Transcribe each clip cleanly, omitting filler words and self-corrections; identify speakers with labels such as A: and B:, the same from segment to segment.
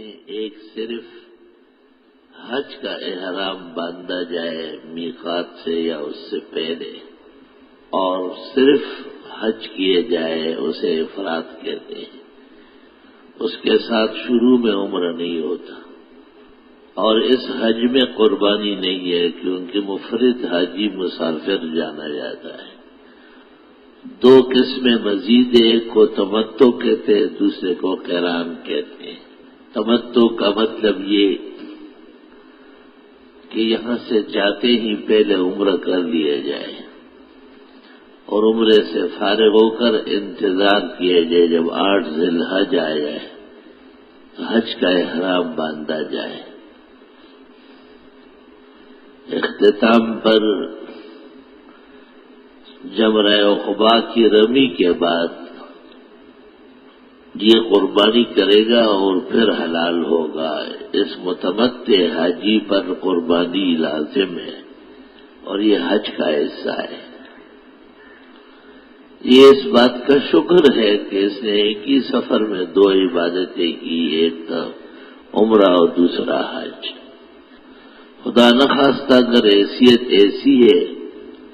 A: ایک صرف حج کا احرام باندھا جائے میقات سے یا اس سے پہلے، اور صرف حج کیے جائے اسے افراد کہتے ہیں۔ اس کے ساتھ شروع میں عمرہ نہیں ہوتا، اور اس حج میں قربانی نہیں ہے کیونکہ مفرد حاجی مسافر جانا جاتا ہے۔ دو قسمیں مزید، ایک کو تمتع کہتے ہیں، دوسرے کو قران کہتے ہیں۔ تمتع کا مطلب یہ کہ یہاں سے جاتے ہی پہلے عمرہ کر لیا جائے اور عمرے سے فارغ ہو کر انتظار کیا جائے جب 8 ذی الحج آ جائے تو حج کا احرام باندھا جائے۔ اختتام پر جمرہ عقبہ کی رمی کے بعد یہ قربانی کرے گا اور پھر حلال ہوگا۔ اس متمتع حاجی پر قربانی لازم ہے اور یہ حج کا حصہ ہے۔ یہ اس بات کا شکر ہے کہ اس نے ایک ہی سفر میں 2 عبادتیں کی، ایک تھا عمرہ اور دوسرا حج۔ خدا نخواستہ اگر حیثیت ایسی ہے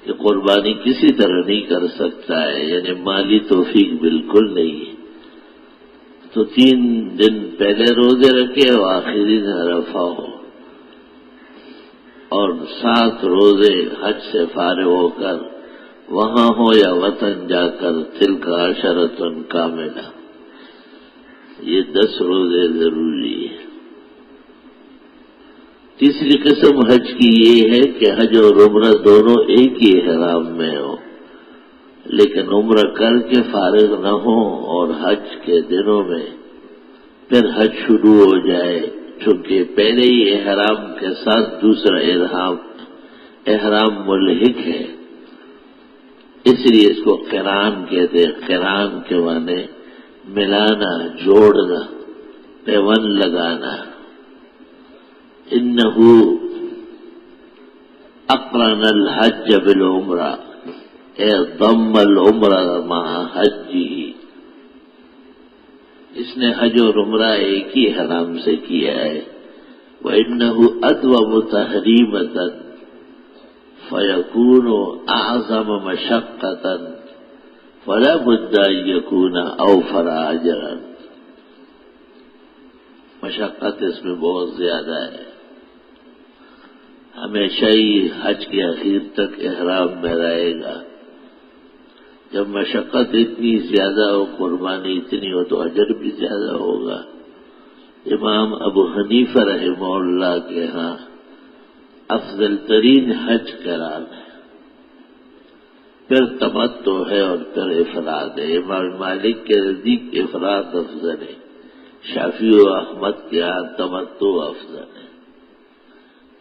A: کہ قربانی کسی طرح نہیں کر سکتا ہے، یعنی مالی توفیق بالکل نہیں ہے، تو 3 دن پہلے روزے رکھے اور آخری دن عرفہ ہو، اور 7 روزے حج سے فارغ ہو کر وہاں ہو یا وطن جا کر تلک عشرۃ کاملہ، یہ 10 روزے ضروری ہے۔ تیسری قسم حج کی یہ ہے کہ حج اور عمرہ دونوں ایک ہی احرام میں ہو، لیکن عمرہ کر کے فارغ نہ ہو اور حج کے دنوں میں پھر حج شروع ہو جائے، چونکہ پہلے ہی احرام کے ساتھ دوسرا احرام ملحق ہے، اس لیے اس کو قران کہتے ہیں۔ قران کے معنی ملانا، جوڑنا، پیوند لگانا۔ انہ اقرن الحج بالعمرہ، اے ضم العمرہ مع حجہ، اس نے حج اور عمرہ ایک ہی حرام سے کیا ہے۔ وَإِنَّهُ أَدْوَمُ تَحْرِيمَةً فَيَكُونُ أَعْظَمَ مَشَقَّةً فَلَا بُدَّ أَن يَكُونَ أَوْفَرَ أَجْرًا، مشقت اس میں بہت زیادہ ہے۔ ہمیشہ ہی حج کے اخیر تک احرام میں رہے گا۔ جب مشقت اتنی زیادہ ہو، قربانی اتنی ہو، تو اجر بھی زیادہ ہوگا۔ امام ابو حنیفہ رحمہ اللہ کے ہاں افضل ترین حج قران ہے، پھر تمتع ہے اور پھر افراد ہے۔ امام مالک کے نزدیک افراد افضل ہے، شافعی و احمد کے ہاں تمتع افضل ہے۔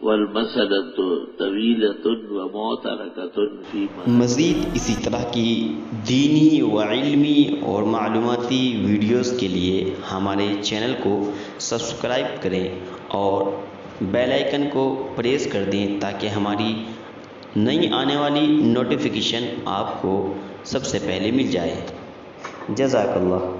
A: والمسألة طویلة ومعترکة فی
B: مزید اسی طرح کی دینی و علمی اور معلوماتی ویڈیوز کے لیے ہمارے چینل کو سبسکرائب کریں اور بیل آئیکن کو پریس کر دیں تاکہ ہماری نئی آنے والی نوٹیفیکیشن آپ کو سب سے پہلے مل جائے۔ جزاک اللہ۔